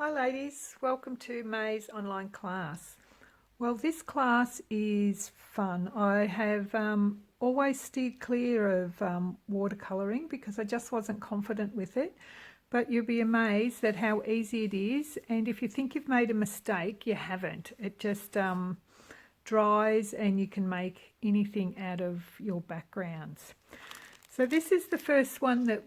Hi ladies, welcome to May's online class. Well, this class is fun. I have always steered clear of watercolouring because I just wasn't confident with it, but you'll be amazed at how easy it is, and if you think you've made a mistake, you haven't. It just dries and you can make anything out of your backgrounds. So this is the first one that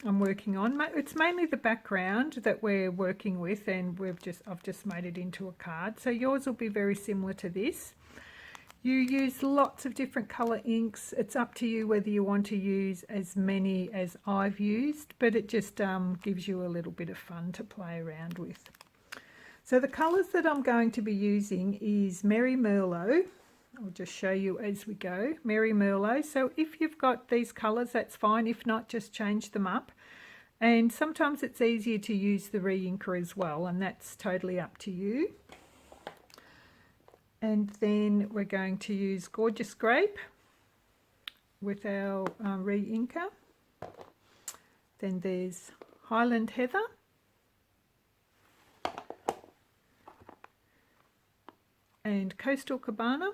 I'm working on. It's mainly the background that we're working with, and I've just made it into a card. So yours will be very similar to this. You use lots of different colour inks. It's up to you whether you want to use as many as I've used, but it just gives you a little bit of fun to play around with. So the colours that I'm going to be using is Merry Merlot. I'll just show you as we go. Merry Merlot. So if you've got these colours, that's fine. If not, just change them up. And sometimes it's easier to use the re-inker as well, and that's totally up to you. And then we're going to use Gorgeous Grape with our re-inker. Then there's Highland Heather. And Coastal Cabana.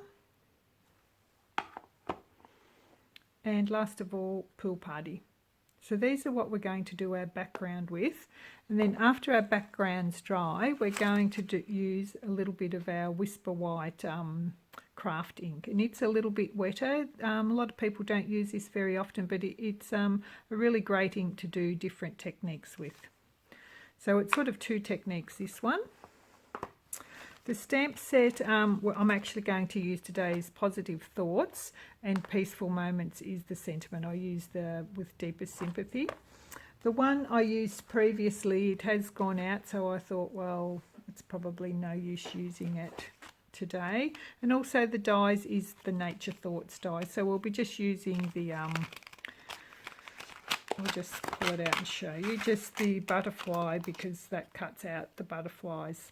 And last of all, Pool Party. So these are what we're going to do our background with, and then after our background's dry, we're going to use a little bit of our Whisper White craft ink, and it's a little bit wetter. A lot of people don't use this very often, but it's a really great ink to do different techniques with. So it's sort of two techniques, this one. The stamp set I'm actually going to use today is Positive Thoughts, and Peaceful Moments is the sentiment. I used with Deepest Sympathy. The one I used previously, it has gone out, so I thought, well, it's probably no use using it today. And also the dies is the Nature Thoughts die, so we'll be just using the I'll just pull it out and show you, just the butterfly, because that cuts out the butterflies.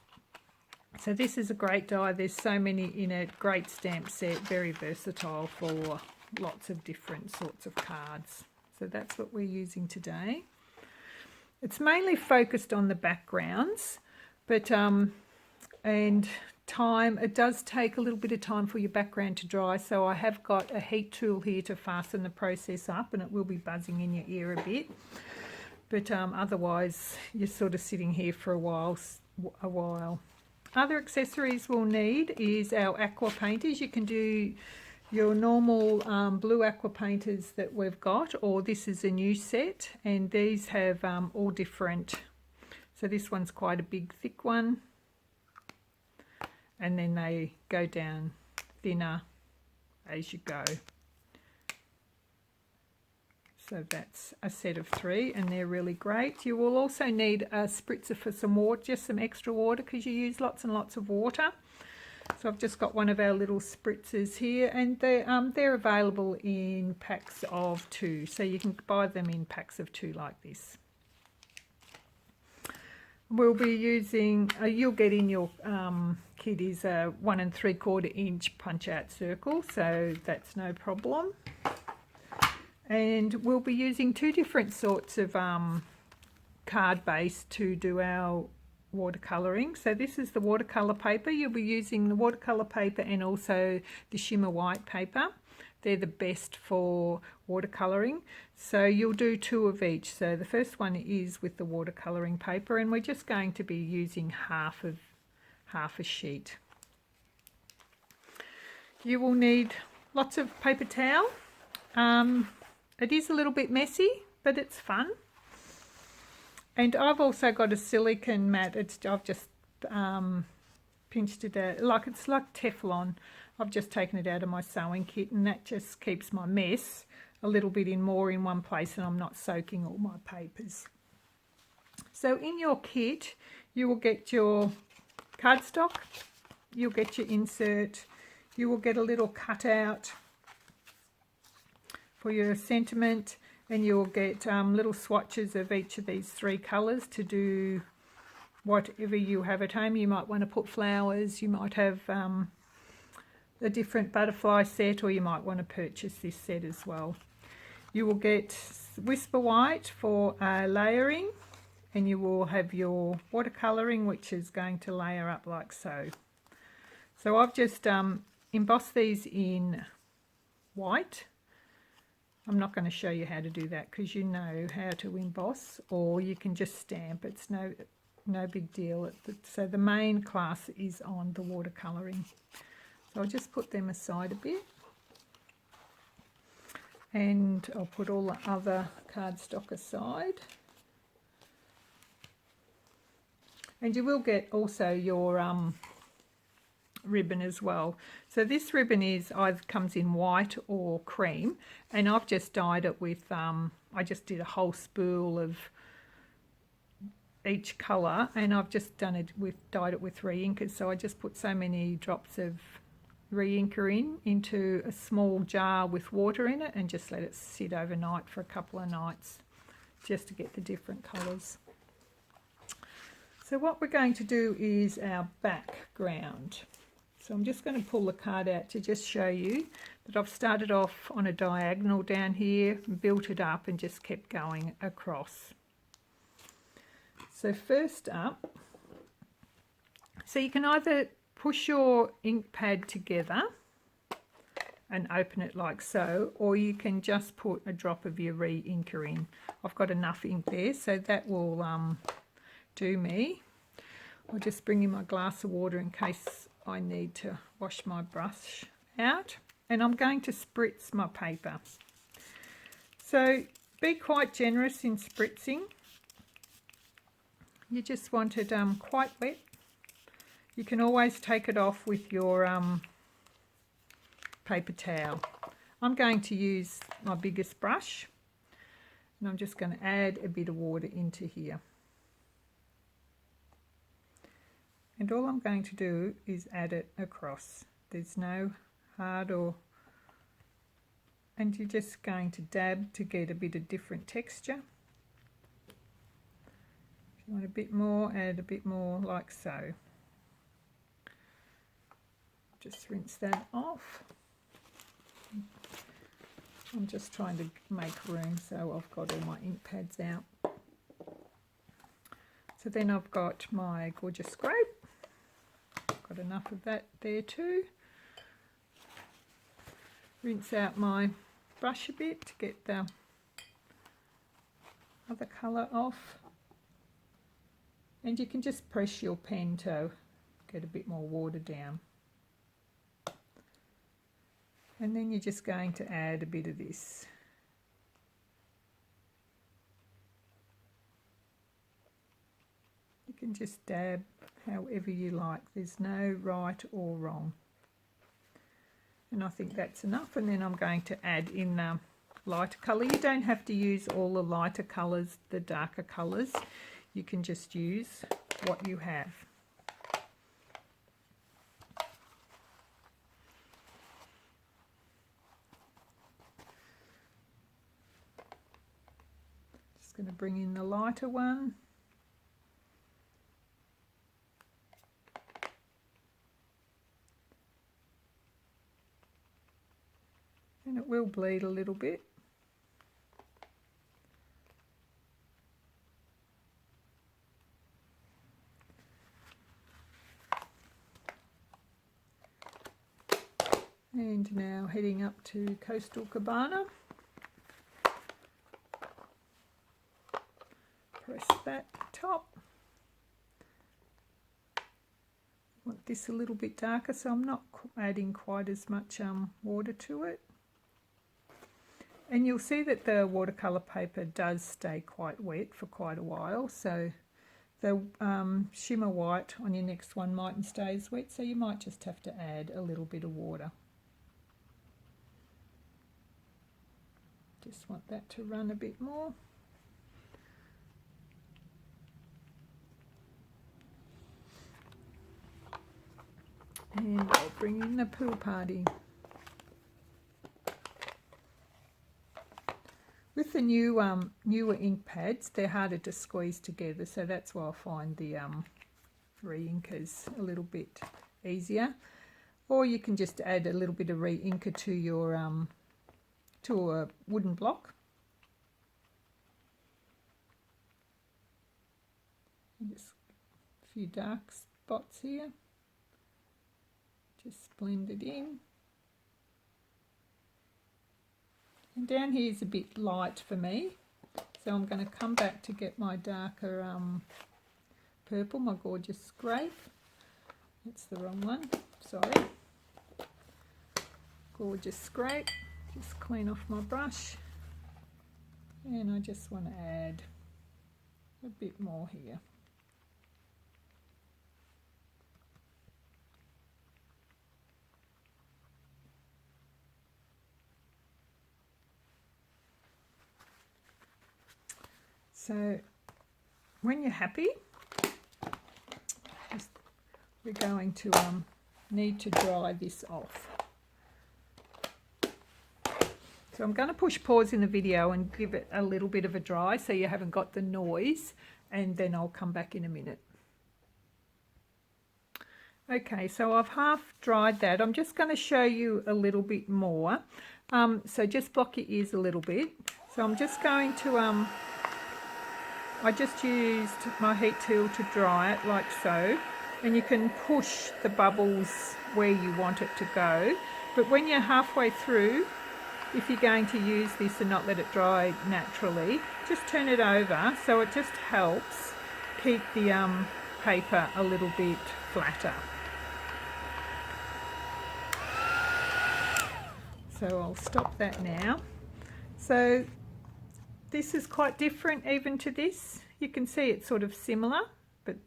So this is a great die. There's so many in it. Great stamp set, very versatile for lots of different sorts of cards. So that's what we're using today. It's mainly focused on the backgrounds, but and time, it does take a little bit of time for your background to dry. So I have got a heat tool here to fasten the process up, and it will be buzzing in your ear a bit. But otherwise, you're sort of sitting here for a while. Other accessories we'll need is our aqua painters. You can do your normal blue aqua painters that we've got, or this is a new set, and these have all different. So this one's quite a big thick one, and then they go down thinner as you go. So that's a set of 3, and they're really great. You will also need a spritzer for some water, just some extra water, because you use lots and lots of water. So I've just got one of our little spritzers here, and they're available in packs of 2. So you can buy them in packs of 2 like this. We'll be using, you'll get in your kit is a 1 3/4 inch punch out circle, so that's no problem. And we'll be using 2 different sorts of card base to do our watercolouring. So this is the watercolour paper. You'll be using the watercolour paper and also the shimmer white paper. They're the best for watercolouring. So you'll do 2 of each. So the first one is with the watercolouring paper, and we're just going to be using half a sheet. You will need lots of paper towel. It is a little bit messy, but it's fun. And I've also got a silicone mat. I've just pinched it out, it's like Teflon. I've just taken it out of my sewing kit, and that just keeps my mess a little bit more in one place, and I'm not soaking all my papers. So in your kit, you will get your cardstock, you'll get your insert, you will get a little cutout for your sentiment, and you'll get little swatches of each of these 3 colours to do whatever you have at home. You might want to put flowers, you might have a different butterfly set, or you might want to purchase this set as well. You will get Whisper White for layering, and you will have your watercolouring, which is going to layer up like so. So I've just embossed these in white. I'm not going to show you how to do that because you know how to emboss, or you can just stamp. It's no big deal. So the main class is on the watercolouring. So I'll just put them aside a bit, and I'll put all the other cardstock aside. And you will get also your ribbon as well. So this ribbon either comes in white or cream, and I've just dyed it with I just did a whole spool of each colour, and I've just dyed it with re-inkers. So I just put so many drops of re-inker into a small jar with water in it, and just let it sit overnight for a couple of nights just to get the different colours. So what we're going to do is our background. So I'm just going to pull the card out to just show you that I've started off on a diagonal down here, built it up, and just kept going across. So first up, so you can either push your ink pad together and open it like so, or you can just put a drop of your re-inker in. I've got enough ink there, so that will do me. I'll just bring in my glass of water in case I need to wash my brush out, and I'm going to spritz my paper. So be quite generous in spritzing. You just want it quite wet. You can always take it off with your paper towel. I'm going to use my biggest brush, and I'm just going to add a bit of water into here. And all I'm going to do is add it across. There's no hard and you're just going to dab to get a bit of different texture. If you want a bit more, add a bit more like so. Just rinse that off. I'm just trying to make room, so I've got all my ink pads out. So then I've got my gorgeous scrape. Got enough of that there too. Rinse out my brush a bit to get the other colour off. And you can just press your pen to get a bit more water down. And then you're just going to add a bit of this. You can just dab however you like. There's no right or wrong. And I think that's enough. And then I'm going to add in the lighter colour. You don't have to use all the lighter colours, the darker colours. You can just use what you have. Just going to bring in the lighter one. And it will bleed a little bit. And now heading up to Coastal Cabana. Press that top. I want this a little bit darker, so I'm not adding quite as much water to it. And you'll see that the watercolour paper does stay quite wet for quite a while, so the shimmer white on your next one mightn't stay as wet, so you might just have to add a little bit of water. Just want that to run a bit more. And I'll bring in the pool party. With the new newer ink pads, they're harder to squeeze together, so that's why I find the re-inkers a little bit easier. Or you can just add a little bit of re-inker to your to a wooden block. Just a few dark spots here. Just blend it in. And down here is a bit light for me, so I'm going to come back to get my darker purple, my gorgeous grape. That's the wrong one, sorry. Gorgeous grape. Just clean off my brush. And I just want to add a bit more here. So when you're happy, we're going to need to dry this off. So I'm going to push pause in the video and give it a little bit of a dry so you haven't got the noise, and then I'll come back in a minute. Okay, so I've half dried that. I'm just going to show you a little bit more. So just block your ears a little bit. So I'm just going to I just used my heat tool to dry it like so, and you can push the bubbles where you want it to go, but when you're halfway through, if you're going to use this and not let it dry naturally, just turn it over so it just helps keep the paper a little bit flatter. So I'll stop that now. So this is quite different even to this. You can see it's sort of similar, but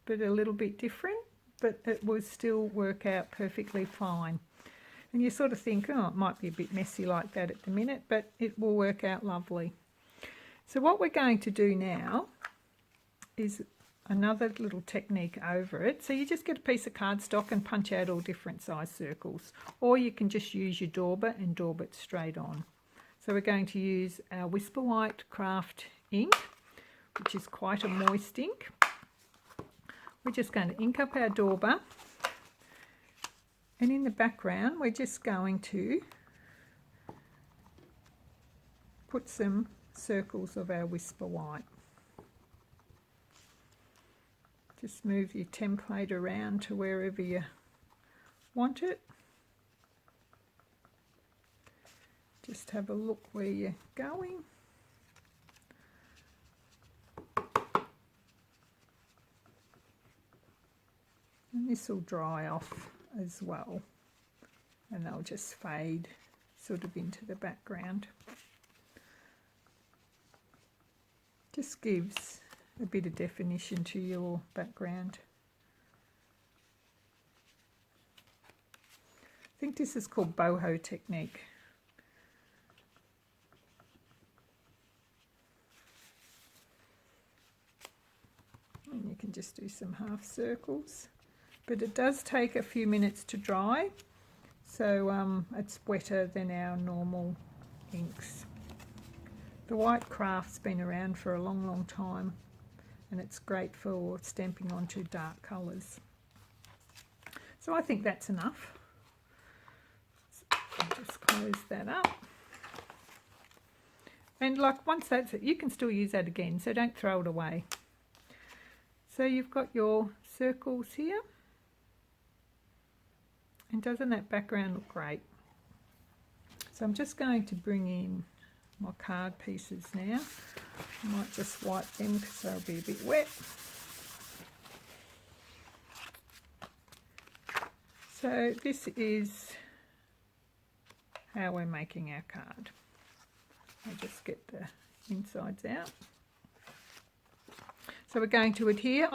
a little bit different, but it will still work out perfectly fine. And you sort of think, oh, it might be a bit messy like that at the minute, but it will work out lovely. So what we're going to do now is another little technique over it. So you just get a piece of cardstock and punch out all different size circles, or you can just use your dauber and daub it straight on. So we're going to use our Whisper White Craft ink, which is quite a moist ink. We're just going to ink up our dauber, and in the background we're just going to put some circles of our Whisper White. Just move your template around to wherever you want it. Just have a look where you're going. And this will dry off as well, and they'll just fade sort of into the background. Just gives a bit of definition to your background. I think this is called boho technique. And you can just do some half circles, but it does take a few minutes to dry, so it's wetter than our normal inks. The White Craft's been around for a long time, and it's great for stamping onto dark colours. So I think that's enough. So I'll just close that up. And like once that's it, you can still use that again, so don't throw it away. So you've got your circles here, and doesn't that background look great? So I'm just going to bring in my card pieces now. I might just wipe them because they'll be a bit wet. So this is how we're making our card. I'll just get the insides out. So we're going to adhere.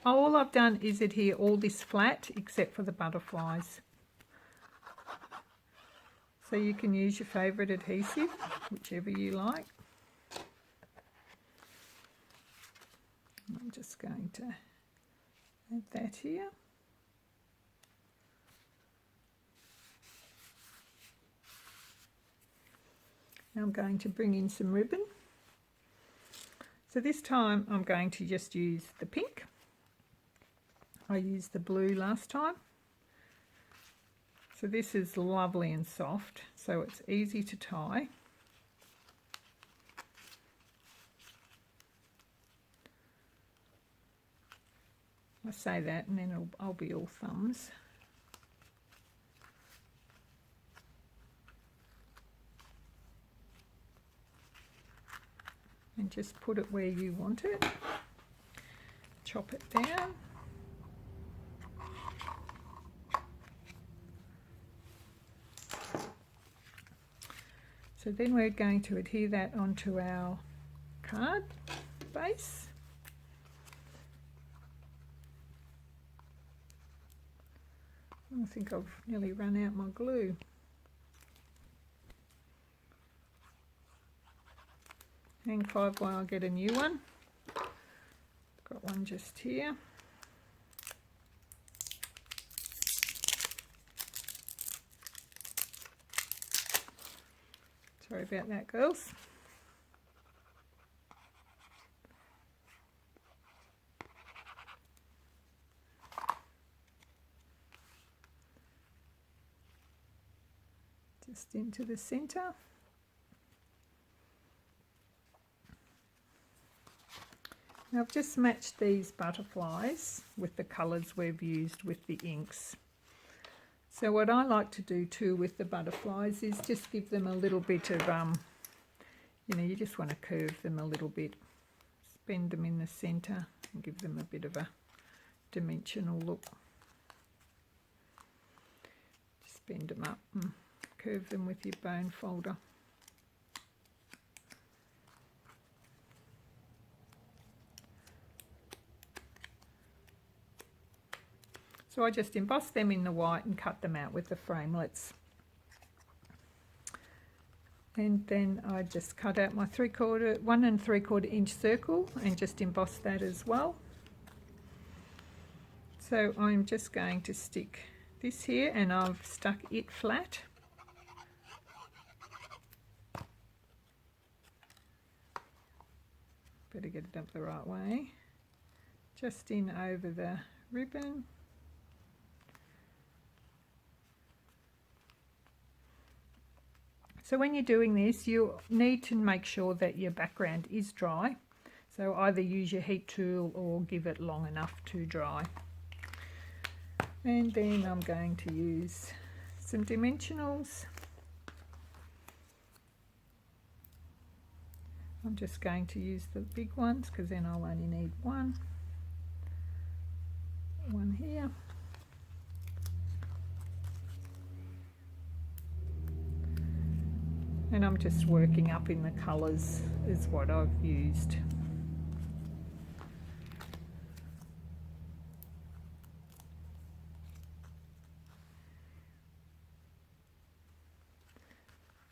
All I've done is adhere all this flat except for the butterflies. So you can use your favourite adhesive, whichever you like. I'm just going to add that here. Now I'm going to bring in some ribbon. So this time I'm going to just use the pink. I used the blue last time. So this is lovely and soft, so it's easy to tie. I say that and then I'll be all thumbs. And just put it where you want it. Chop it down. So then we're going to adhere that onto our card base. I think I've nearly run out my glue. Hang 5 while I get a new one. Got one just here. Sorry about that, girls. Just into the centre. Now I've just matched these butterflies with the colours we've used with the inks. So what I like to do too with the butterflies is just give them a little bit of, you know, you just want to curve them a little bit. Bend them in the centre and give them a bit of a dimensional look. Just bend them up and curve them with your bone folder. So I just embossed them in the white and cut them out with the framelits. And then I just cut out my 1 3/4 inch circle and just embossed that as well. So I'm just going to stick this here, and I've stuck it flat. Better get it up the right way. Just in over the ribbon. So when you're doing this, you need to make sure that your background is dry. So either use your heat tool or give it long enough to dry. And then I'm going to use some dimensionals. I'm just going to use the big ones because then I'll only need one here. And I'm just working up in the colours is what I've used.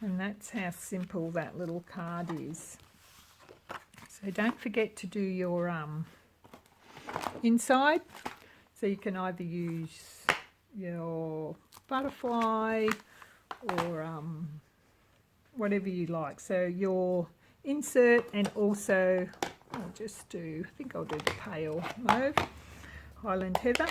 And that's how simple that little card is. So don't forget to do your inside. So you can either use your butterfly or whatever you like. So your insert, and also I'll just do, I think I'll do the pale mauve, Highland Heather,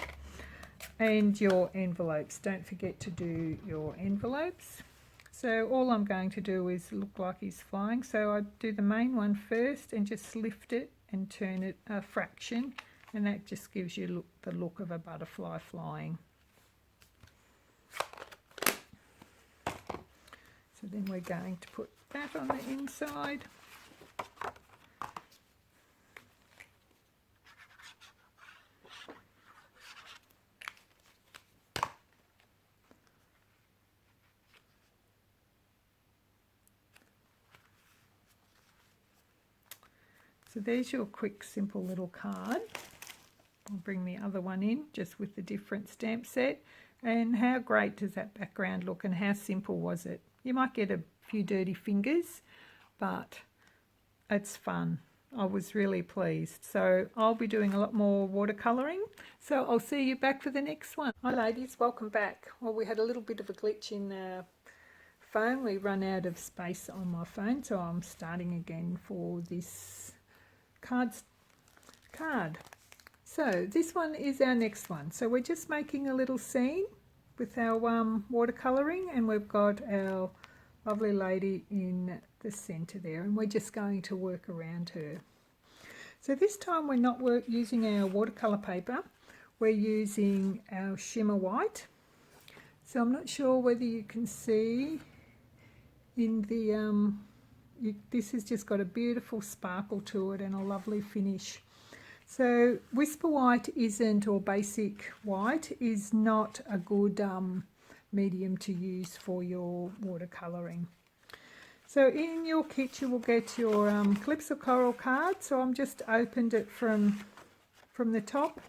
and your envelopes. Don't forget to do your envelopes. So all I'm going to do is look like he's flying. So I do the main one first and just lift it and turn it a fraction, and that just gives you the look of a butterfly flying. So then we're going to put that on the inside. So there's your quick, simple little card. I'll bring the other one in just with the different stamp set. And how great does that background look, and how simple was it? You might get a few dirty fingers, but it's fun. I was really pleased. So I'll be doing a lot more watercolouring. So I'll see you back for the next one. Hi ladies, welcome back. Well, we had a little bit of a glitch in the phone. We run out of space on my phone, so I'm starting again for this card. So this one is our next one. So we're just making a little scene with our watercolouring, and we've got our lovely lady in the centre there, and we're just going to work around her. So this time we're not using our watercolour paper. we're using our shimmer white. So I'm not sure whether you can see in the, this has just got a beautiful sparkle to it and a lovely finish. So Whisper White isn't, or Basic White is not a good medium to use for your watercolouring. So in your kit you will get your Calypso Coral card. So I'm just opened it from the top.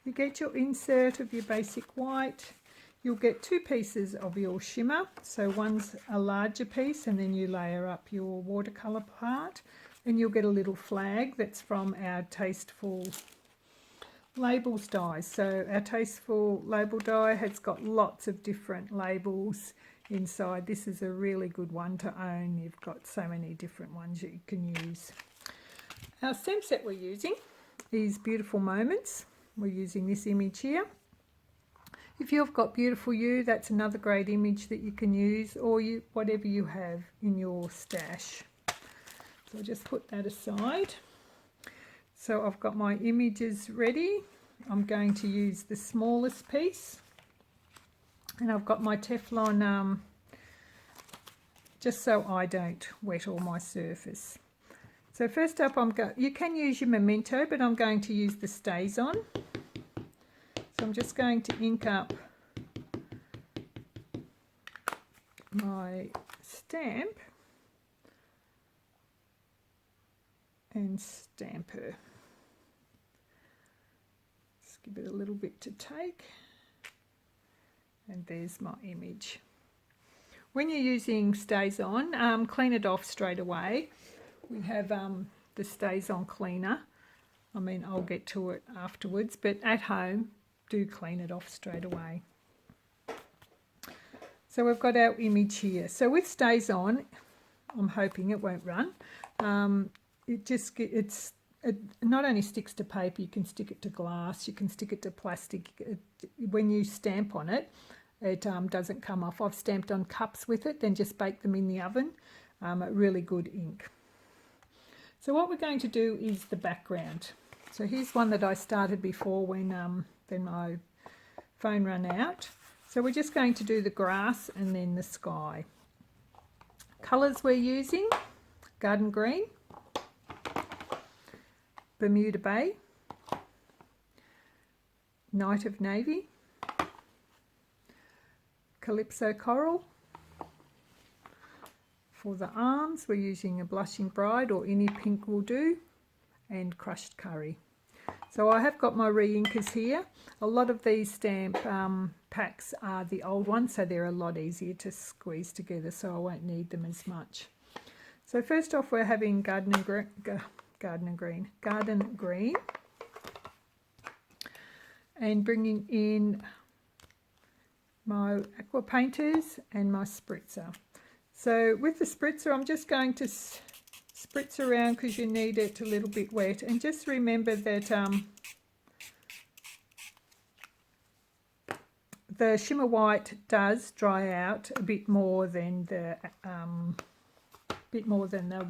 You get your insert of your Basic White. You'll get 2 pieces of your shimmer. So one's a larger piece and then you layer up your watercolour part. And you'll get a little flag that's from our Tasteful Labels die. So our Tasteful Label die has got lots of different labels inside. This is a really good one to own. You've got so many different ones that you can use. Our stem set we're using is Beautiful Moments. We're using this image here. If you've got Beautiful You, that's another great image that you can use, or whatever you have in your stash. So I'll just put that aside. So I've got my images ready. I'm going to use the smallest piece. And I've got my Teflon, just so I don't wet all my surface. So first up, you can use your Memento, but I'm going to use the StazOn. So I'm just going to ink up my stamp and stamp her. Just give it a little bit to take, and there's my image. When you're using StazOn, clean it off straight away. We have the StazOn cleaner. I mean, I'll get to it afterwards, but at home, do clean it off straight away. So we've got our image here. So with StazOn, I'm hoping it won't run. It not only sticks to paper, you can stick it to glass, you can stick it to plastic. When you stamp on it, it doesn't come off. I've stamped on cups with it, then just bake them in the oven. A really good ink. So what we're going to do is the background. So here's one that I started before when my phone ran out. So we're just going to do the grass and then the sky. Colours we're using: Garden Green, Bermuda Bay, Night of Navy, Calypso Coral. For the arms, we're using a Blushing Bride, or any pink will do, and Crushed Curry. So I have got my re-inkers here. A lot of these stamp packs are the old ones, so they're a lot easier to squeeze together, so I won't need them as much. So first off, we're having Garden Green, and bringing in my aqua painters and my spritzer. So with the spritzer, I'm just going to spritz around because you need it a little bit wet, and just remember that the shimmer white does dry out a bit more than the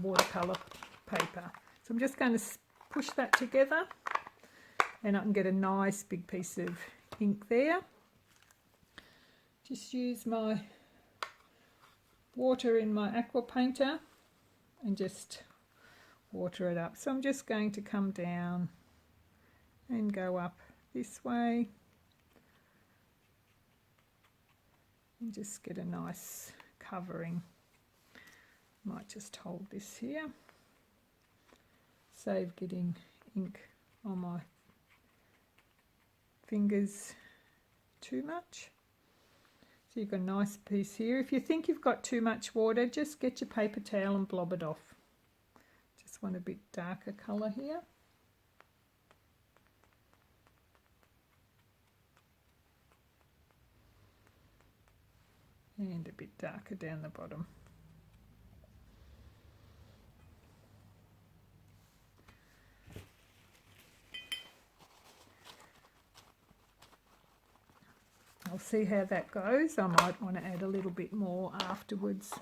watercolor paper. So I'm just going to push that together, and I can get a nice big piece of ink there. Just use my water in my aqua painter and just water it up. So I'm just going to come down and go up this way and just get a nice covering. Might just hold this here, save getting ink on my fingers too much. So you've got a nice piece here. If you think you've got too much water, just get your paper towel and blob it off. Just want a bit darker colour here. And a bit darker down the bottom. I'll see how that goes. I might want to add a little bit more afterwards.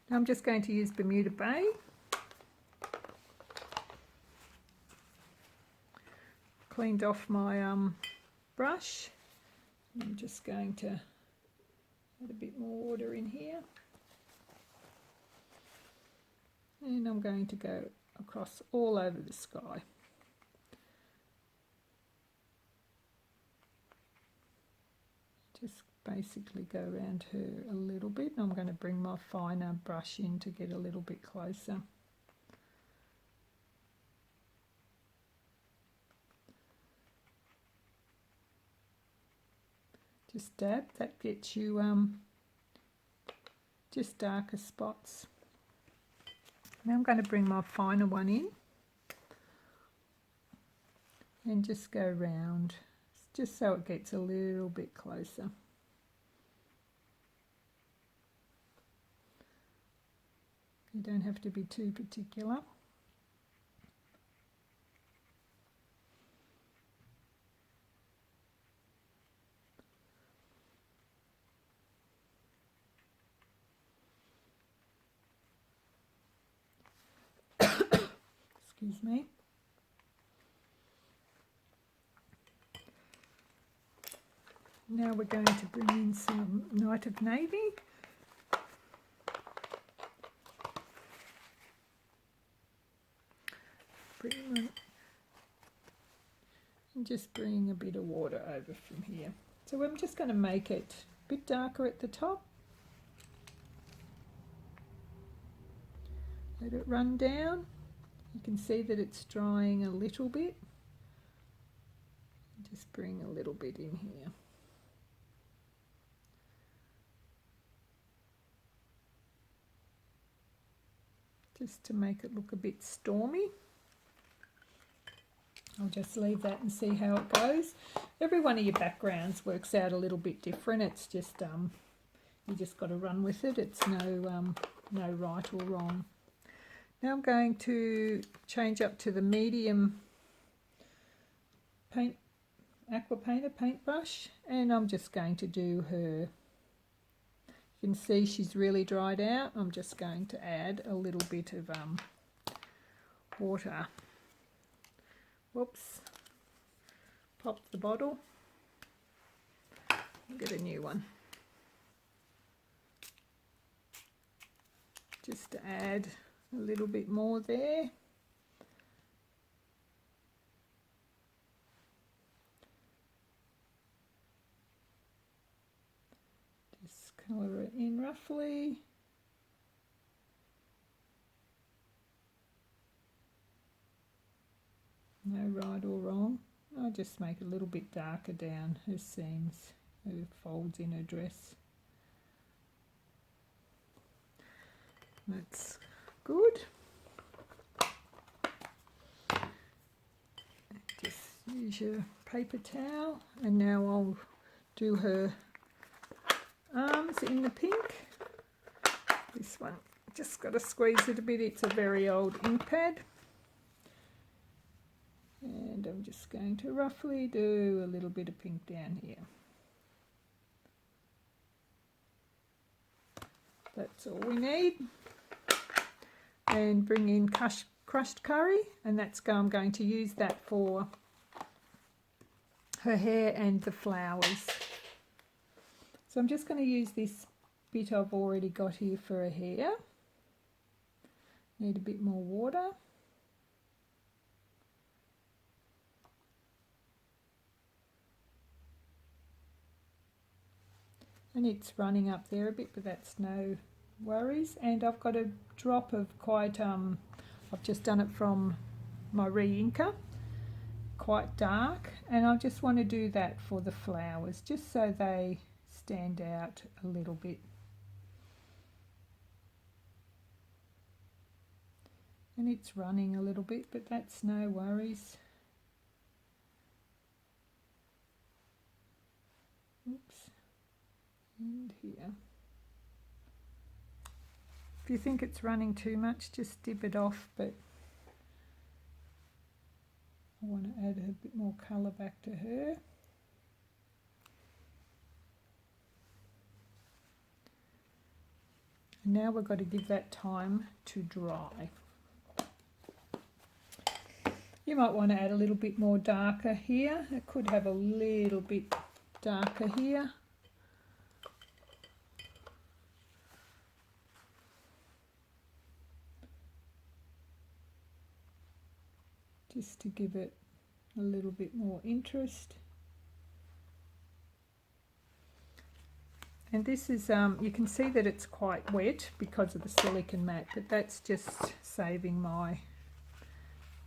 Now I'm just going to use Bermuda Bay. Cleaned off my brush. I'm just going to add a bit more water in here. And I'm going to go across all over the sky. Just basically go around her a little bit, and I'm going to bring my finer brush in to get a little bit closer. Just dab, that gets you just darker spots. Now I'm going to bring my finer one in and just go round, just so it gets a little bit closer. You don't have to be too particular. Excuse me. Now we're going to bring in some Night of Navy. And just bring a bit of water over from here. So I'm just going to make it a bit darker at the top. Let it run down. You can see that it's drying a little bit. Just bring a little bit in here. Just to make it look a bit stormy. I'll just leave that and see how it goes. Every one of your backgrounds works out a little bit different. It's just you just got to run with it. It's no right or wrong. Now I'm going to change up to the medium aqua painter paintbrush, and I'm just going to do her. You can see she's really dried out. I'm just going to add a little bit of water. Whoops, popped the bottle. I'll get a new one. Just to add a little bit more there. Just colour it in roughly. No right or wrong. I'll just make it a little bit darker down her seams, her folds in her dress. That's good. Just use your paper towel, and now I'll do her arms in the pink. This one, just got to squeeze it a bit. It's a very old ink pad. And I'm just going to roughly do a little bit of pink down here. That's all we need. And bring in crushed curry, and I'm going to use that for her hair and the flowers. So I'm just going to use this bit I've already got here for her hair. Need a bit more water. And it's running up there a bit, but that's no worries. And I've got a drop of quite, I've just done it from my re-inker, quite dark. And I just want to do that for the flowers, just so they stand out a little bit. And it's running a little bit, but that's no worries. Oops. And here. If you think it's running too much, just dip it off, but I want to add a bit more colour back to her. And now we've got to give that time to dry. You might want to add a little bit more darker here. It could have a little bit darker here. Just to give it a little bit more interest. And this is, you can see that it's quite wet because of the silicone mat, but that's just saving my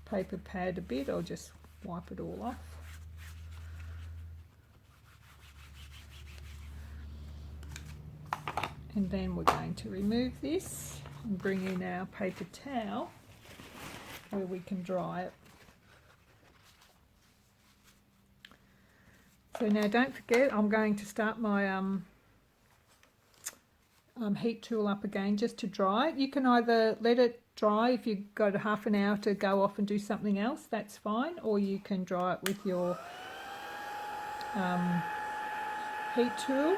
paper pad a bit. I'll just wipe it all off. And then we're going to remove this and bring in our paper towel where we can dry it. So now don't forget, I'm going to start my heat tool up again just to dry it. You can either let it dry if you've got a half an hour to go off and do something else, that's fine, or you can dry it with your heat tool.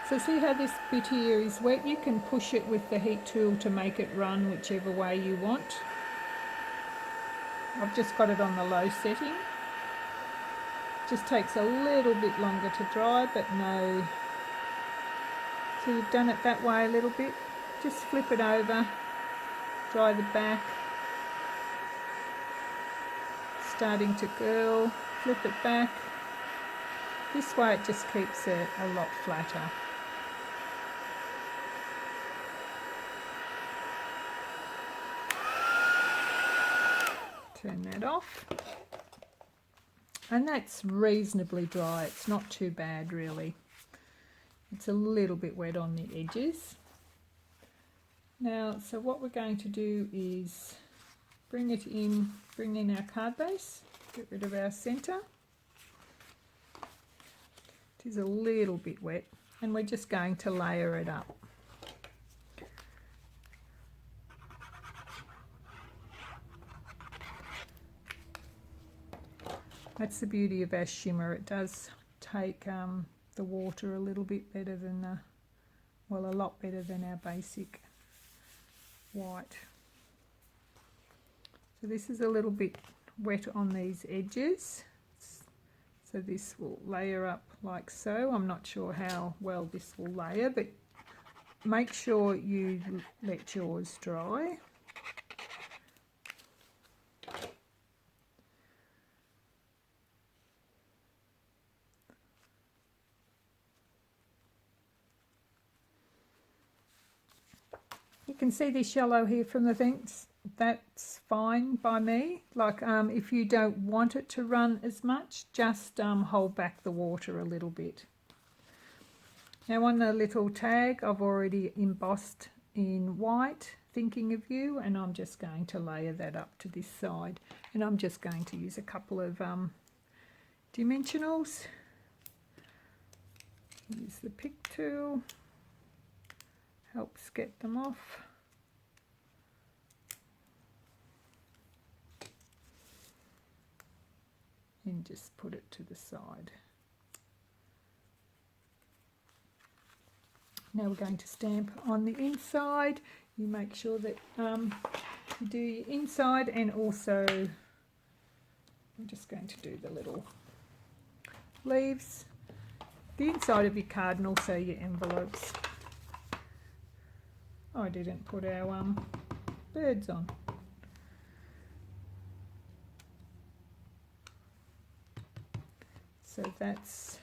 So see how this bit here is wet? You can push it with the heat tool to make it run whichever way you want. I've just got it on the low setting. Just takes a little bit longer to dry, but no. So you've done it that way a little bit. Just flip it over, dry the back, starting to curl, flip it back. This way it just keeps it a lot flatter. Turn that off. And that's reasonably dry. It's not too bad really. It's a little bit wet on the edges. Now, so what we're going to do is bring in our card base, get rid of our centre. It is a little bit wet, and we're just going to layer it up. That's the beauty of our shimmer. It does take the water a little bit better than, well, a lot better than our basic white. So this is a little bit wet on these edges. So this will layer up like so. I'm not sure how well this will layer, but make sure you let yours dry. You can see this yellow here from the things. That's fine by me. Like if you don't want it to run as much, just hold back the water a little bit. Now on the little tag, I've already embossed in white, thinking of you, and I'm just going to layer that up to this side. And I'm just going to use a couple of dimensionals. Use the pick tool. Helps get them off. And just put it to the side. Now we're going to stamp on the inside. You make sure that you do your inside, and also I'm just going to do the little leaves, the inside of your card, and also your envelopes. I didn't put our birds on. So that's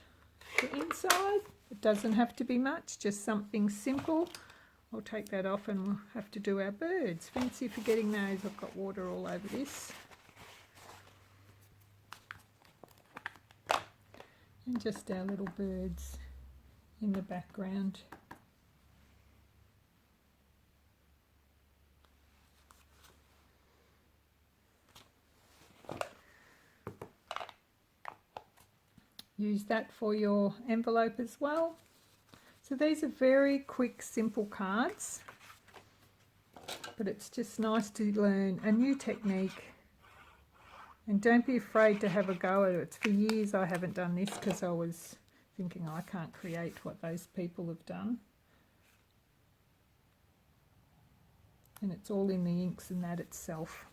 the inside. It doesn't have to be much, just something simple. I'll take that off and we'll have to do our birds. Fancy forgetting those. I've got water all over this. And just our little birds in the background. Use that for your envelope as well. So these are very quick, simple cards, but it's just nice to learn a new technique. And don't be afraid to have a go at it. For years I haven't done this because I was thinking I can't create what those people have done. And it's all in the inks and that itself.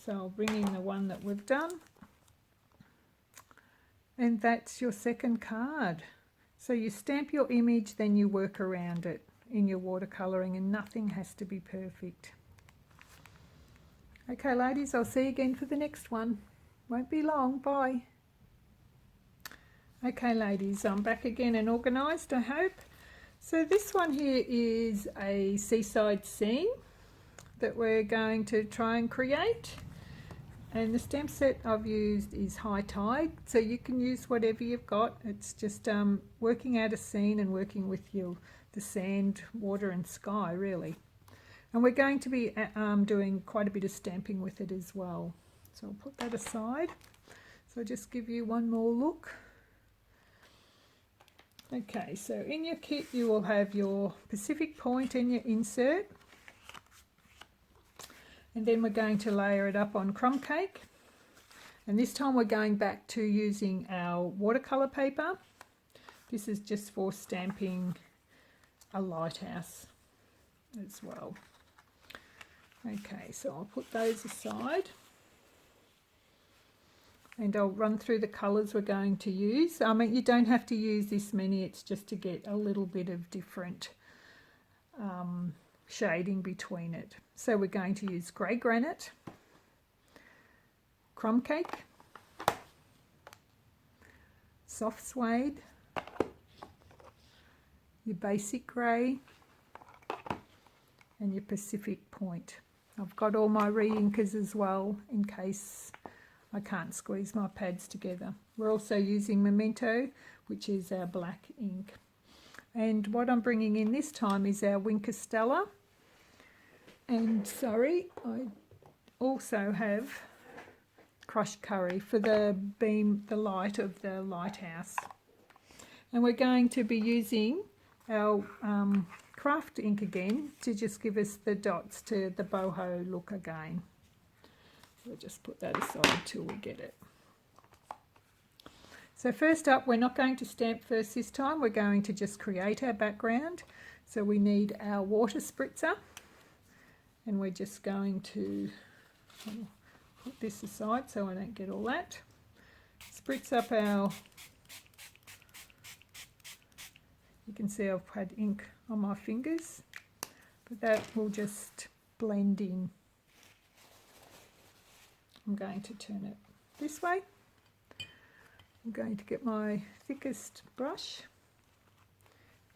So I'll bring in the one that we've done. And that's your second card. So you stamp your image, then you work around it in your watercolouring, and nothing has to be perfect. Okay ladies, I'll see you again for the next one. Won't be long, bye. Okay ladies, I'm back again and organised, I hope. So this one here is a seaside scene that we're going to try and create. And the stamp set I've used is High Tide, so you can use whatever you've got. It's just working out a scene and working with the sand, water and sky really. And we're going to be doing quite a bit of stamping with it as well. So I'll put that aside. So I'll just give you one more look. Okay, so in your kit you will have your Pacific Point and your insert. And then we're going to layer it up on crumb cake. And this time we're going back to using our watercolour paper. This is just for stamping a lighthouse as well. Okay, so I'll put those aside. And I'll run through the colours we're going to use. I mean, you don't have to use this many, it's just to get a little bit of different shading between it. So we're going to use grey granite, crumb cake, soft suede, your basic grey, and your Pacific Point. I've got all my re-inkers as well in case I can't squeeze my pads together. We're also using Memento, which is our black ink. And what I'm bringing in this time is our Wink of Stella. And sorry, I also have crushed curry for the beam, the light of the lighthouse. And we're going to be using our craft ink again to just give us the dots to the boho look again. We'll just put that aside till we get it. So first up, we're not going to stamp first this time, we're going to just create our background. So we need our water spritzer, and we're just going to put this aside so I don't get all that. Spritz up our, you can see I've had ink on my fingers, but that will just blend in. I'm going to turn it this way. I'm going to get my thickest brush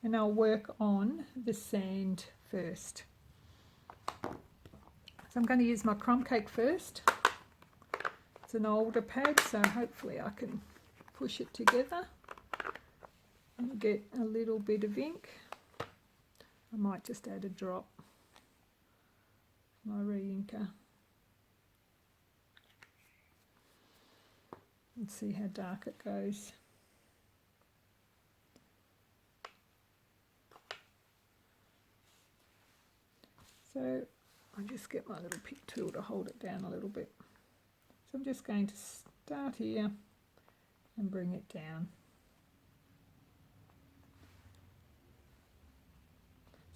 and I'll work on the sand first. So I'm going to use my crumb cake first. It's an older pad, so hopefully I can push it together and get a little bit of ink. I might just add a drop, my re-inker. And see how dark it goes. So I'll just get my little pick tool to hold it down a little bit. So I'm just going to start here and bring it down.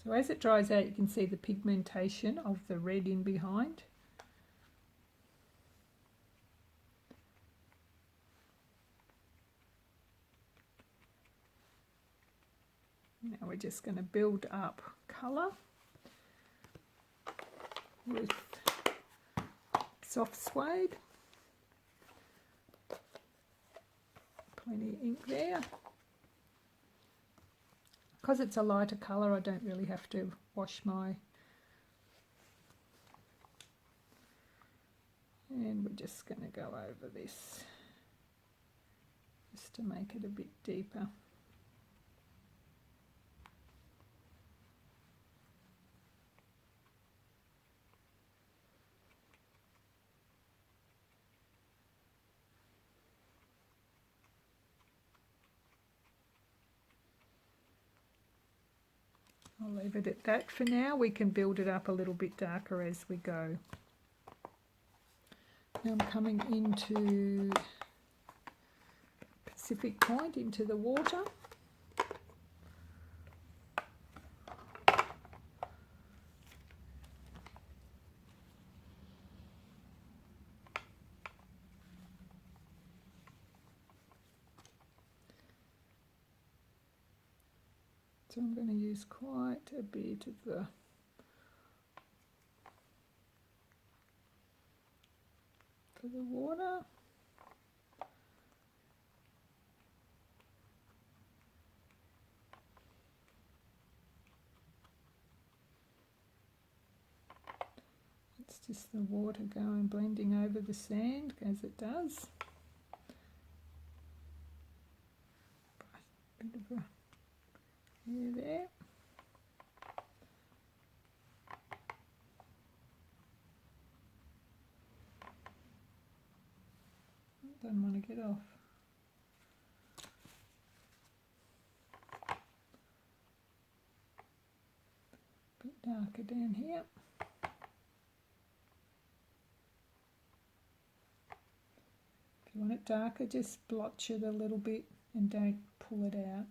So as it dries out, you can see the pigmentation of the red in behind. Now we're just going to build up colour with soft suede. Plenty of ink there. Because it's a lighter colour, I don't really have to wash my... And we're just going to go over this just to make it a bit deeper. I'll leave it at that for now. We can build it up a little bit darker as we go. Now I'm coming into Pacific Point, into the water. So I'm going to use quite a bit of the for the water. It's just the water going blending over the sand as it does. Bit of a there. Don't want to get off. Bit darker down here. If you want it darker, just blotch it a little bit and don't pull it out.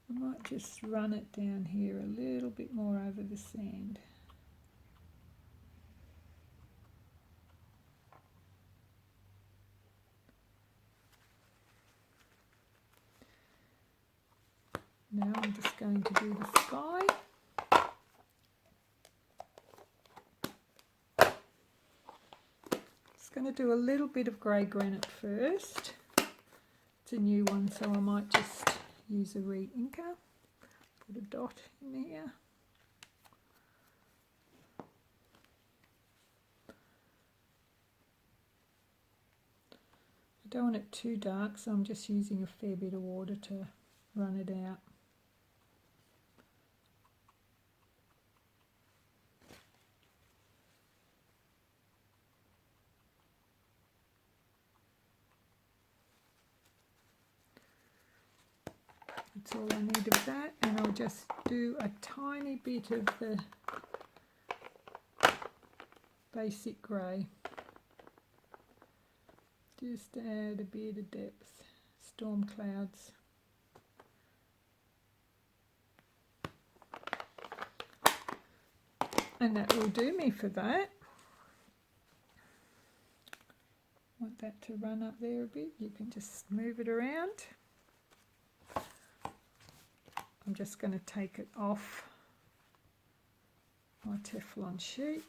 I might just run it down here a little bit more over the sand. Now I'm just going to do the sky. Just going to do a little bit of grey granite first. It's a new one, so I might just use a re-inker. Put a dot in there. I don't want it too dark, so I'm just using a fair bit of water to run it out. That's all I need of that, and I'll just do a tiny bit of the basic grey. Just add a bit of depth. Storm clouds. And that will do me for that. Want that to run up there a bit, you can just move it around. I'm just going to take it off my Teflon sheet.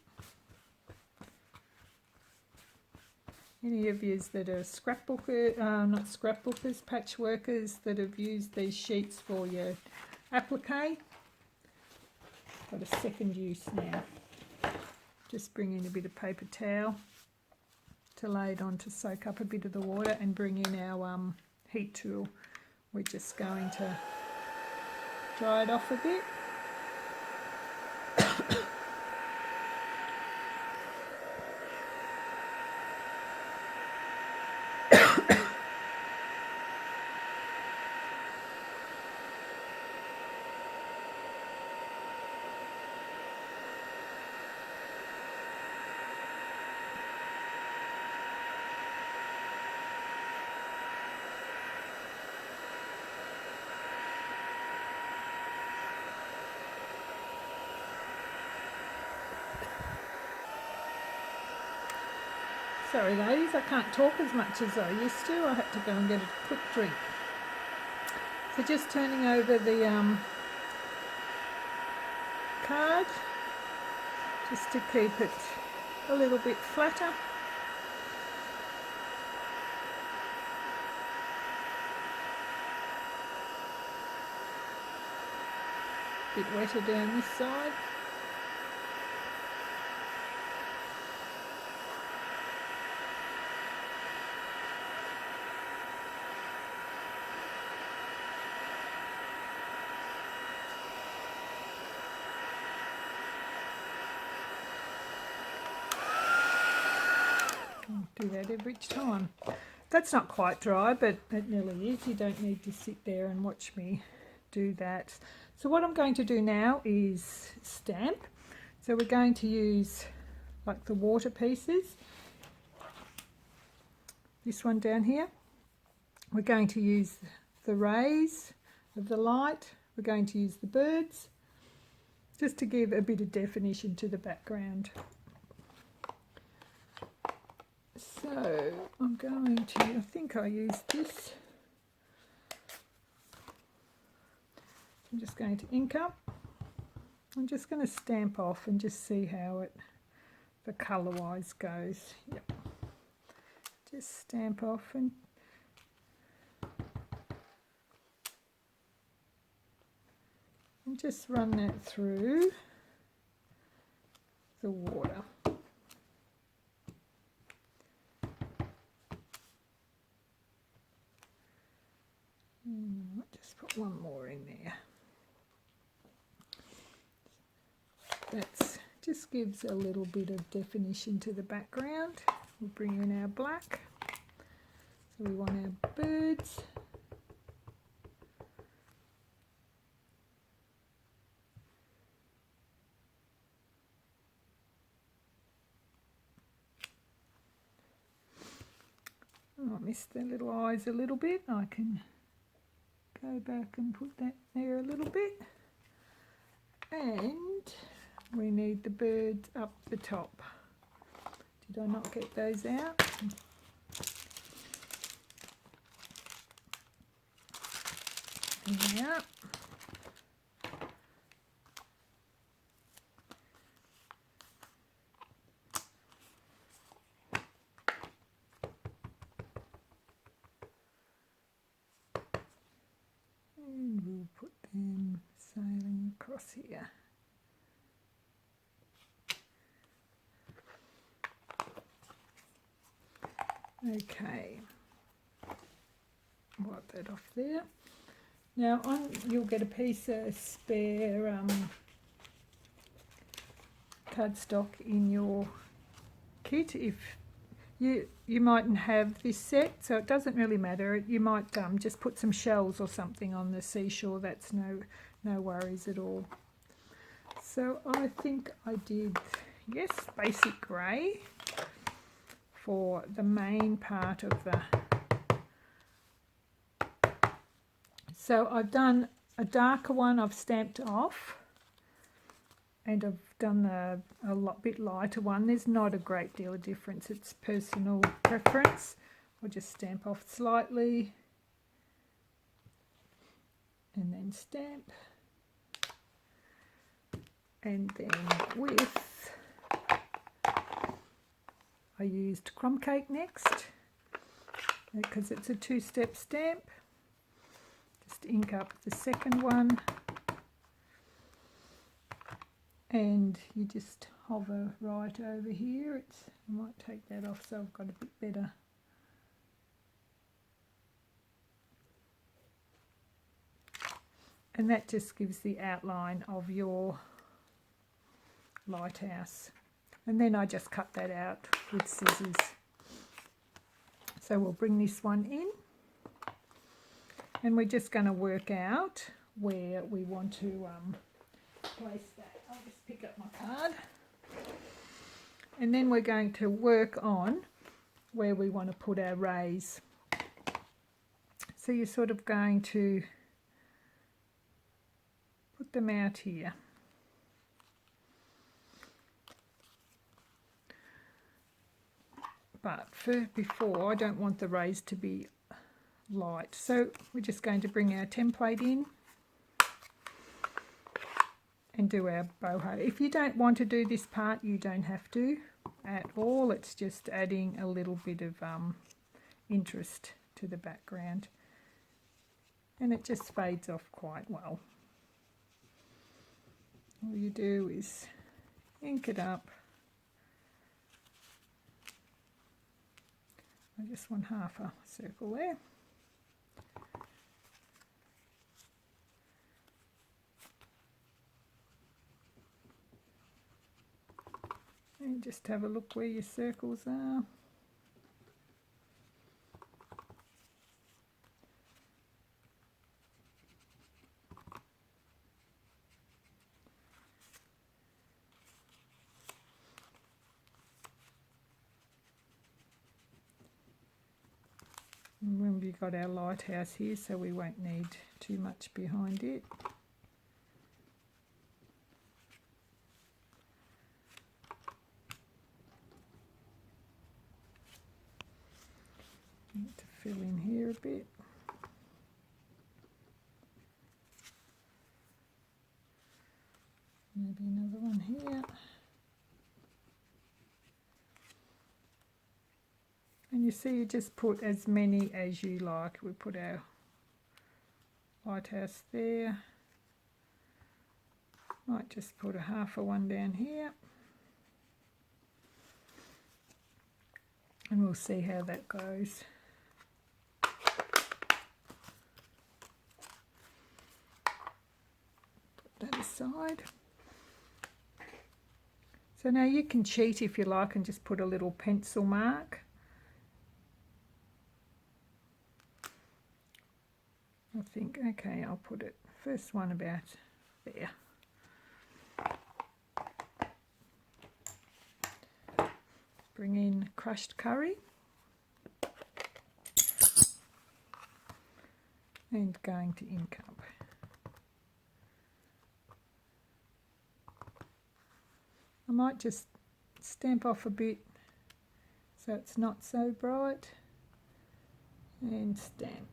Any of you that are not scrapbookers, patchworkers that have used these sheets for your applique, got a second use now. Just bring in a bit of paper towel to lay it on to soak up a bit of the water, and bring in our heat tool. We're just going to dry it off a bit. Sorry ladies, I can't talk as much as I used to. I had to go and get a quick drink. So just turning over the card, just to keep it a little bit flatter. Bit wetter down this side. Do that each time. That's not quite dry, but it nearly is. You don't need to sit there and watch me do that. So what I'm going to do now is stamp. So we're going to use like the water pieces. This one down here. We're going to use the rays of the light. We're going to use the birds, just to give a bit of definition to the background. So I'm going to, I think I used this. I'm just going to ink up. I'm just going to stamp off and just see how it, the colour wise goes. Yep. Just stamp off and just run that through the water. Just put one more in there. That's just gives a little bit of definition to the background. We'll bring in our black. So we want our birds. Oh, I missed their little eyes a little bit. I can go back and put that there a little bit. And we need the birds up the top. Did I not get those out? Yeah. And we'll put them sailing across here. Okay, wipe that off there. Now you'll get a piece of spare cardstock in your kit. If you mightn't have this set, so it doesn't really matter. You might just put some shells or something on the seashore. That's no worries at all. So I think I did, yes, basic grey for the main part of the. So I've done a darker one I've stamped off, and I've done a bit lighter one. There's not a great deal of difference, it's personal preference. I'll just stamp off slightly and then stamp, and then with I used crumb cake next because it's a two-step stamp. Just ink up the second one and you just hover right over here. I might take that off so I've got a bit better. And that just gives the outline of your lighthouse. And then I just cut that out with scissors. So we'll bring this one in. And we're just going to work out where we want to place that. I'll just pick up my card. And then we're going to work on where we want to put our rays. So you're sort of going to put them out here. But before, I don't want the rays to be light. So we're just going to bring our template in and do our boho. If you don't want to do this part, you don't have to at all. It's just adding a little bit of interest to the background. And it just fades off quite well. All you do is ink it up. I just want half a circle there. And just have a look where your circles are. Remember, you've got our lighthouse here, so we won't need too much behind it. fill in here a bit. Maybe another one here. And you see, you just put as many as you like. We put our lighthouse there. Might just put a half of one down here. And we'll see how that goes. Put that aside. So now you can cheat if you like and just put a little pencil mark. I think, okay, I'll put it, first one about there. Bring in crushed curry. And going to ink up. I might just stamp off a bit so it's not so bright. And stamp.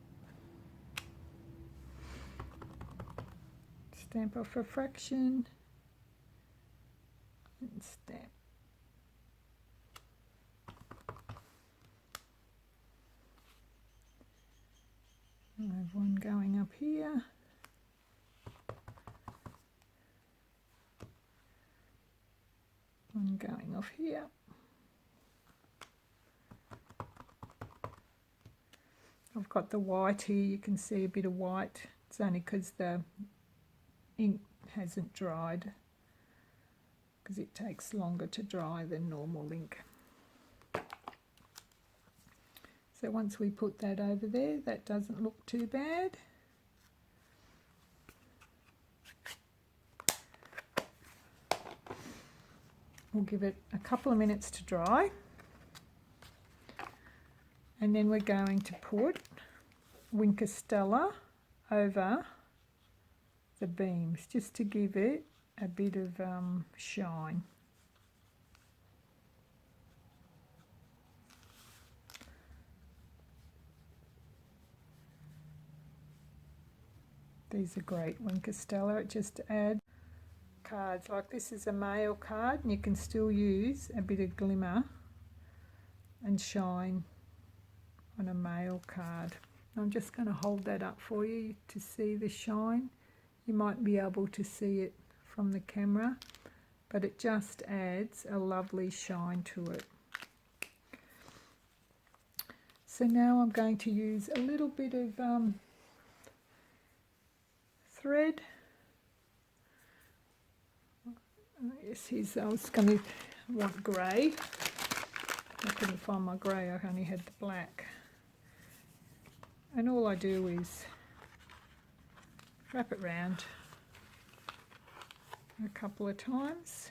Stamp off a fraction and stamp. I have one going up here. One going off here. I've got the white here, you can see a bit of white. It's only because the ink hasn't dried, because it takes longer to dry than normal ink. So once we put that over there, that doesn't look too bad. We'll give it a couple of minutes to dry. And then we're going to put Wink of Stella over the beams, just to give it a bit of shine. These are great, Wink of Stella. It just adds cards. Like this is a mail card, and you can still use a bit of glimmer and shine on a mail card. I'm just going to hold that up for you to see the shine. You might be able to see it from the camera, but it just adds a lovely shine to it. So now I'm going to use a little bit of thread. Yes, I was going to want grey. I couldn't find my grey, I only had the black. And all I do is wrap it round a couple of times,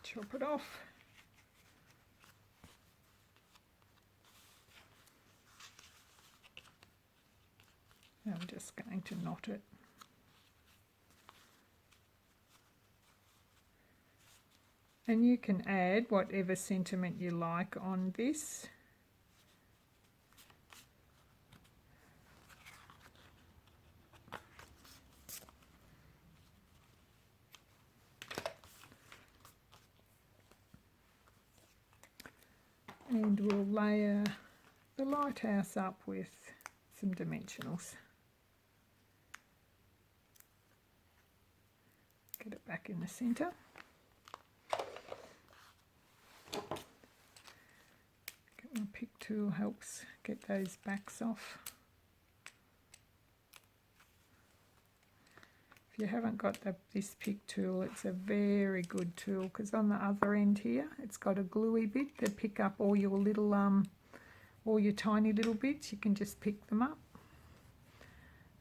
chop it off, and I'm just going to knot it. And you can add whatever sentiment you like on this. And we'll layer the lighthouse up with some dimensionals. Get it back in the centre. Get my pick tool, helps get those backs off. If you haven't got this pick tool, it's a very good tool, because on the other end here it's got a gluey bit to pick up all your little all your tiny little bits. You can just pick them up,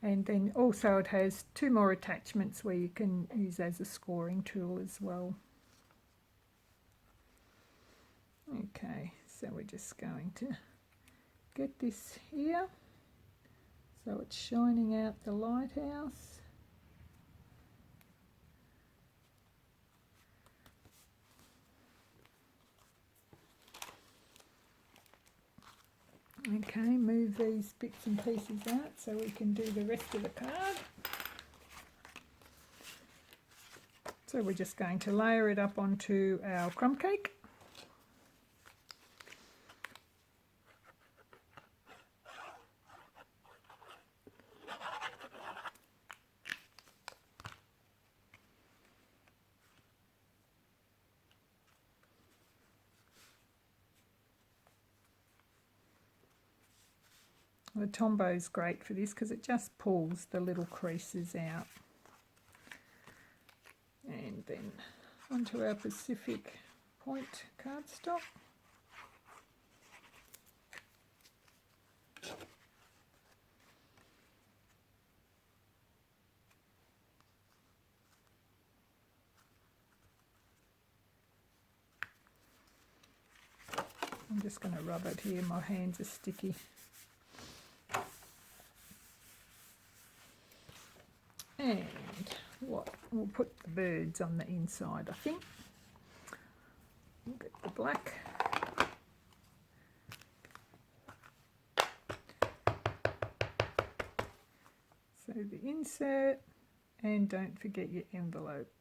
and then also it has two more attachments where you can use as a scoring tool as well. Okay, so we're just going to get this here so it's shining out the lighthouse. Okay, move these bits and pieces out so we can do the rest of the card. So we're just going to layer it up onto our crumb cake. The Tombow is great for this because it just pulls the little creases out. And then onto our Pacific Point cardstock. I'm just going to rub it here, my hands are sticky. And we'll put the birds on the inside, I think. We'll get the black. So the insert, and don't forget your envelope.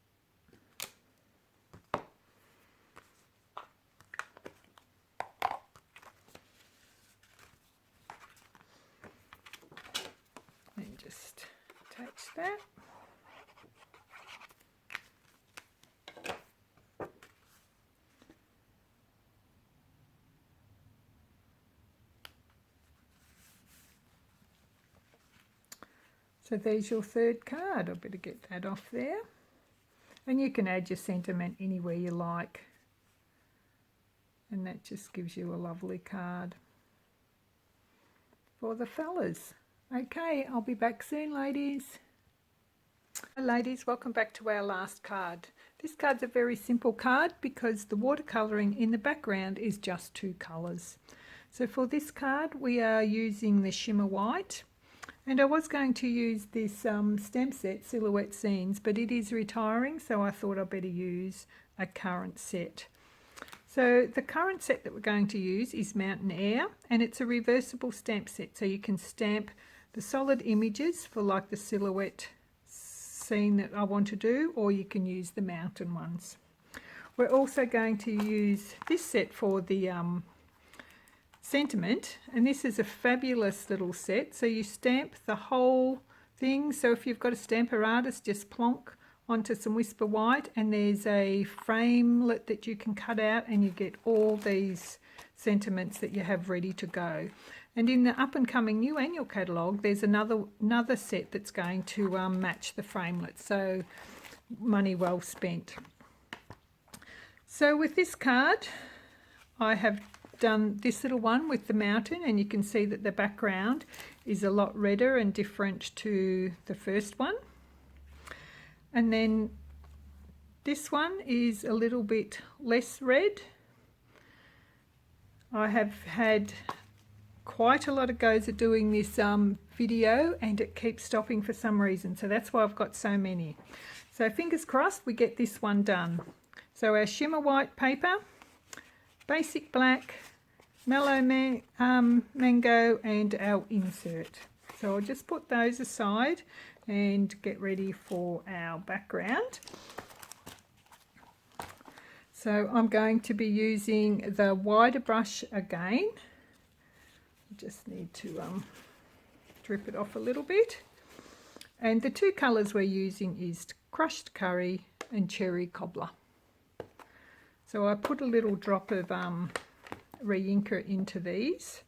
And just attach that. So there's your third card. I better get that off there. And you can add your sentiment anywhere you like. And that just gives you a lovely card for the fellas. Okay, I'll be back soon, ladies. Ladies, welcome back to our last card. This card's a very simple card because the watercolouring in the background is just two colours. So for this card we are using the Shimmer White. And I was going to use this stem set, Silhouette Scenes, but it is retiring, so I thought I'd better use a current set. So the current set that we're going to use is Mountain Air, and it's a reversible stamp set, so you can stamp the solid images for like the silhouette scene that I want to do, or you can use the mountain ones. We're also going to use this set for the sentiment, and this is a fabulous little set. So you stamp the whole thing, so if you've got a stamper artist, just plonk onto some Whisper White, and there's a framelit that you can cut out, and you get all these sentiments that you have ready to go. And in the up and coming new annual catalogue, there's another set that's going to match the framelit, so money well spent. So with this card I have done this little one with the mountain, and you can see that the background is a lot redder and different to the first one. And then this one is a little bit less red. I have had quite a lot of goes at doing this video, and it keeps stopping for some reason, so that's why I've got so many. So fingers crossed we get this one done. So our Shimmer White paper, basic black, mellow mango, and our insert. So I'll just put those aside and get ready for our background. So I'm going to be using the wider brush again. Just need to drip it off a little bit. And the two colours we're using is Crushed Curry and Cherry Cobbler. So I put a little drop of re-inker into these.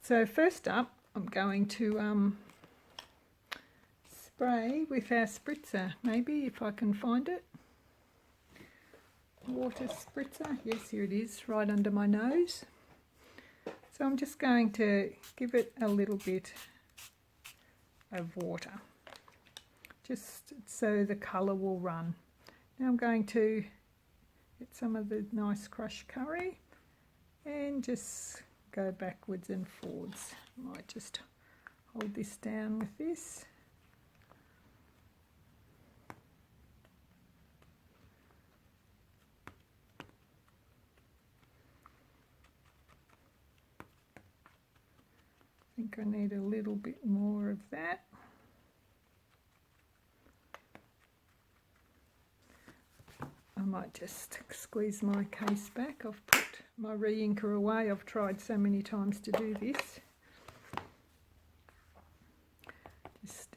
So first up, I'm going to spray with our spritzer, maybe if I can find it. Water spritzer, yes, here it is, right under my nose. So I'm just going to give it a little bit of water, just so the colour will run. Now I'm going to get some of the nice crushed curry and just go backwards and forwards. Might just hold this down with this. think I need a little bit more of that. I might just squeeze my case back. I've put my re-inker away. I've tried so many times to do this. Just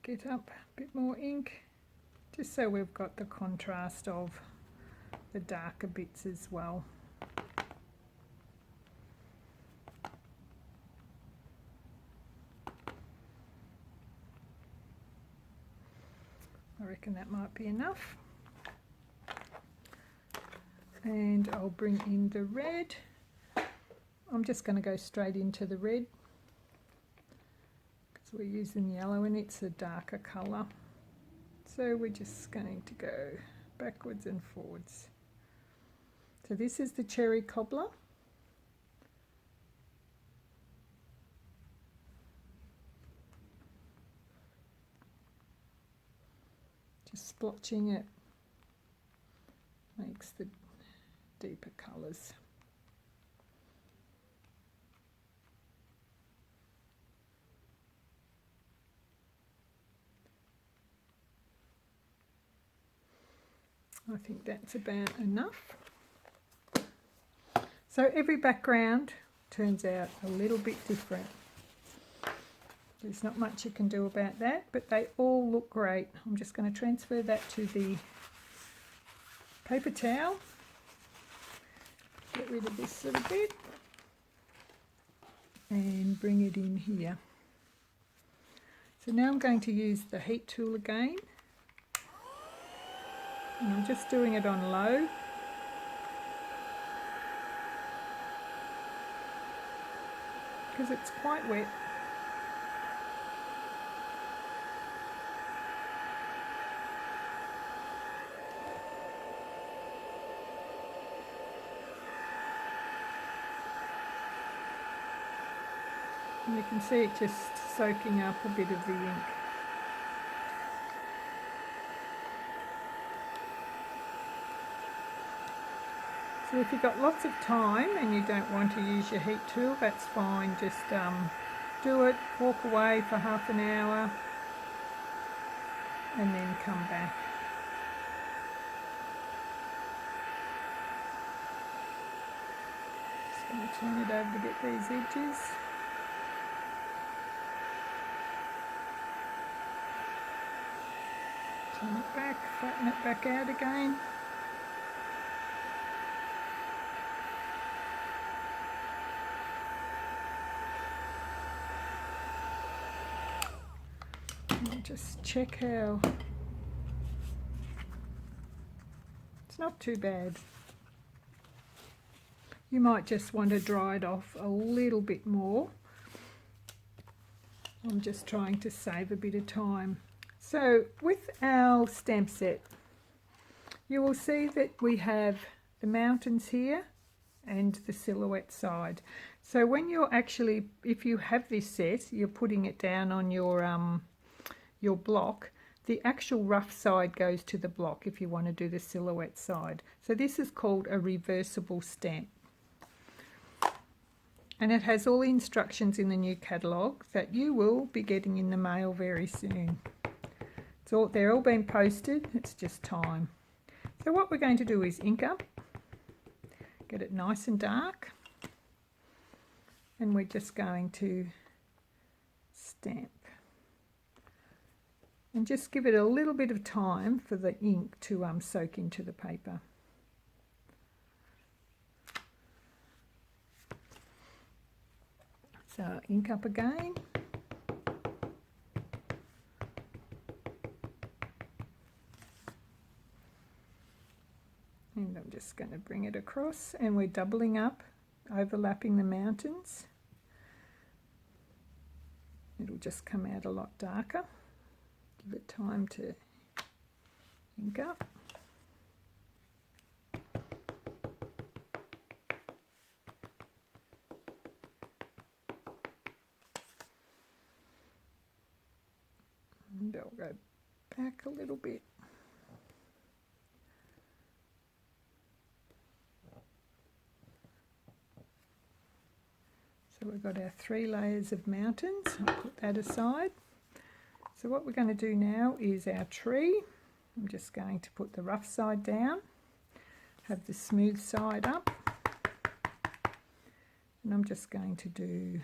get up a bit more ink, just so we've got the contrast of the darker bits as well. I reckon that might be enough. And I'll bring in the red. I'm just going to go straight into the red because we're using yellow and it's a darker colour. So we're just going to go backwards and forwards. So this is the cherry cobbler. Just splotching it makes the deeper colours. I think that's about enough. So every background turns out a little bit different. There's not much you can do about that, but they all look great. I'm just going to transfer that to the paper towel. Get rid of this little bit and bring it in here. So now I'm going to use the heat tool again. And I'm just doing it on low. Because it's quite wet. And you can see it just soaking up a bit of the ink. So if you've got lots of time and you don't want to use your heat tool, that's fine. Just do it, walk away for half an hour and then come back. Just going to turn it over to get these edges. Turn it back, flatten it back out again. And just check how it's not too bad. You might just want to dry it off a little bit more. I'm just trying to save a bit of time. So with our stamp set, you will see that we have the mountains here and the silhouette side. So when you're actually, if you have this set, you're putting it down on your block, the actual rough side goes to the block if you want to do the silhouette side. So this is called a reversible stamp. And it has all the instructions in the new catalogue that you will be getting in the mail very soon. They're all being posted, it's just time. So what we're going to do is ink up, get it nice and dark, and we're just going to stamp. And just give it a little bit of time for the ink to soak into the paper. So ink up again. And I'm just going to bring it across, and we're doubling up, overlapping the mountains. It'll just come out a lot darker. Give it time to ink up. And I'll go back a little bit. So So we've got our 3 layers of mountains. I'll put that aside. So what we're going to do now is our tree. I'm just going to put the rough side down, have the smooth side up, and I'm just going to do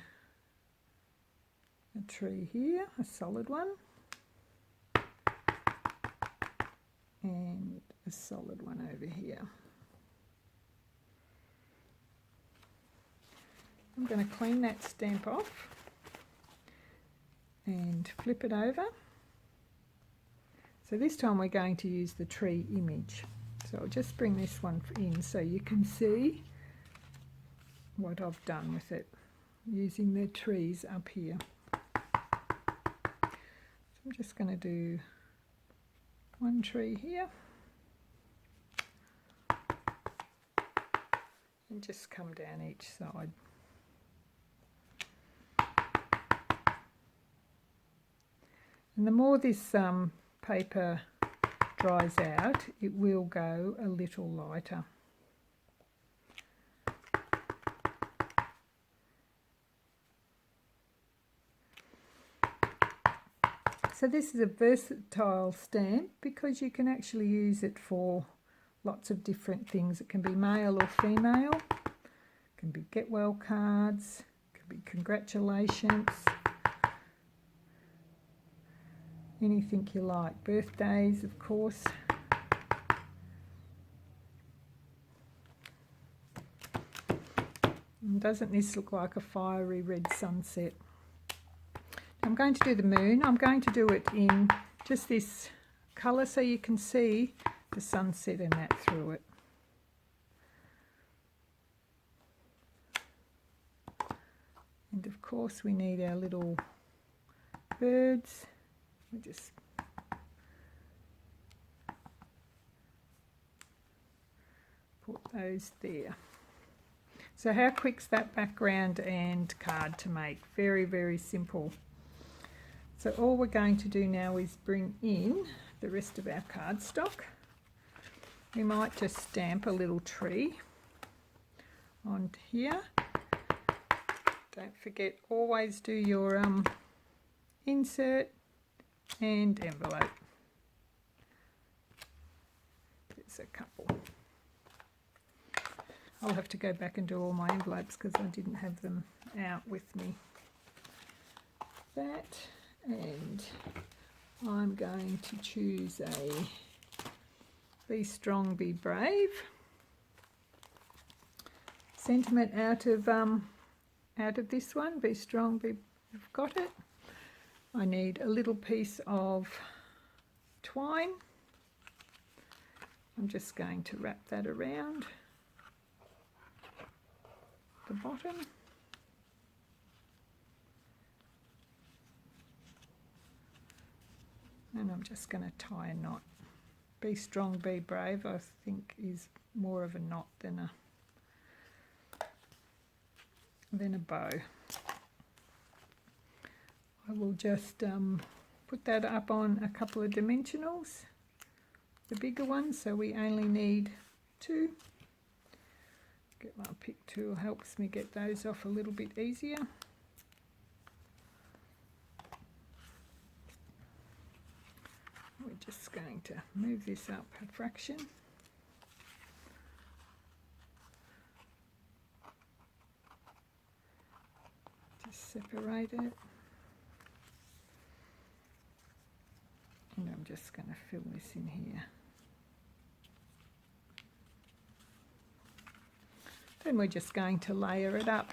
a tree here, a solid one, and a solid one over here. I'm going to clean that stamp off and flip it over. So this time we're going to use the tree image. So I'll just bring this one in so you can see what I've done with it, using the trees up here. So I'm just going to do one tree here and just come down each side. And the more this paper dries out, it will go a little lighter. So this is a versatile stamp because you can actually use it for lots of different things. It can be male or female, it can be get well cards, it can be congratulations, anything you like, birthdays of course. And doesn't this look like a fiery red sunset? I'm going to do the moon. I'm going to do it in just this colour so you can see the sunset and that through it. And of course we need our little birds. We just put those there. So how quick's that background and card to make? Very, very simple. So all we're going to do now is bring in the rest of our cardstock. We might just stamp a little tree on here. Don't forget, always do your insert and envelope. There's a couple. I'll have to go back and do all my envelopes because I didn't have them out with me. That, and I'm going to choose a Be Strong, Be Brave sentiment out of this one. Be strong, you've got it. I need a little piece of twine. I'm just going to wrap that around the bottom. And I'm just going to tie a knot. Be strong, be brave, I think is more of a knot than a bow. I will just put that up on a couple of dimensionals, the bigger ones, so we only need 2. Get my pick tool, helps me get those off a little bit easier. We're just going to move this up a fraction. Just separate it. And I'm just going to fill this in here. Then we're just going to layer it up.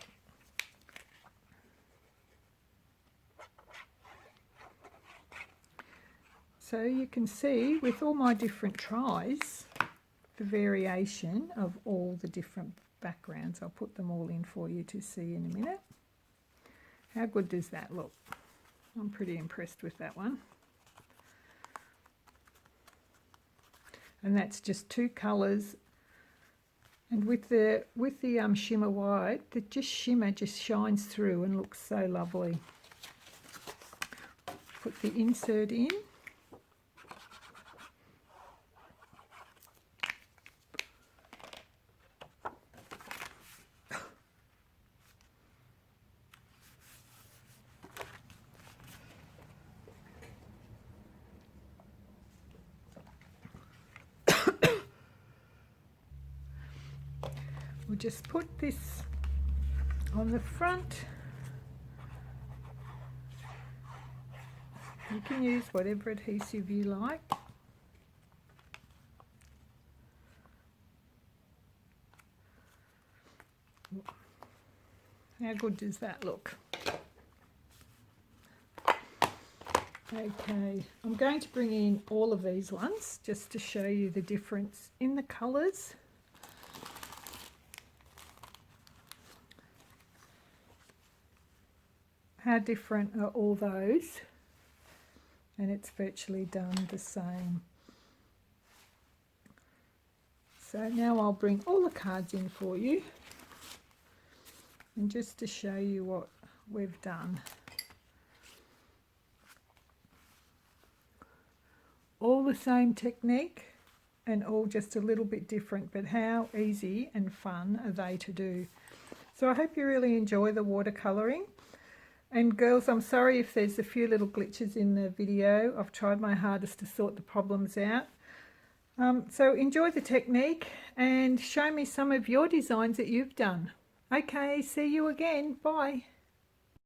So you can see with all my different tries, the variation of all the different backgrounds. I'll put them all in for you to see in a minute. How good does that look? I'm pretty impressed with that one. And that's just 2 colours. And with the shimmer white, the shimmer just shines through and looks so lovely. Put the insert in. just put this on the front. You can use whatever adhesive you like. How good does that look? Okay, I'm going to bring in all of these ones just to show you the difference in the colours. How different are all those? And it's virtually done the same. So now I'll bring all the cards in for you, and just to show you what we've done. All the same technique and all just a little bit different, but how easy and fun are they to do? So I hope you really enjoy the watercolouring. And girls, I'm sorry if there's a few little glitches in the video. I've tried my hardest to sort the problems out. So enjoy the technique and show me some of your designs that you've done. Okay, see you again. Bye.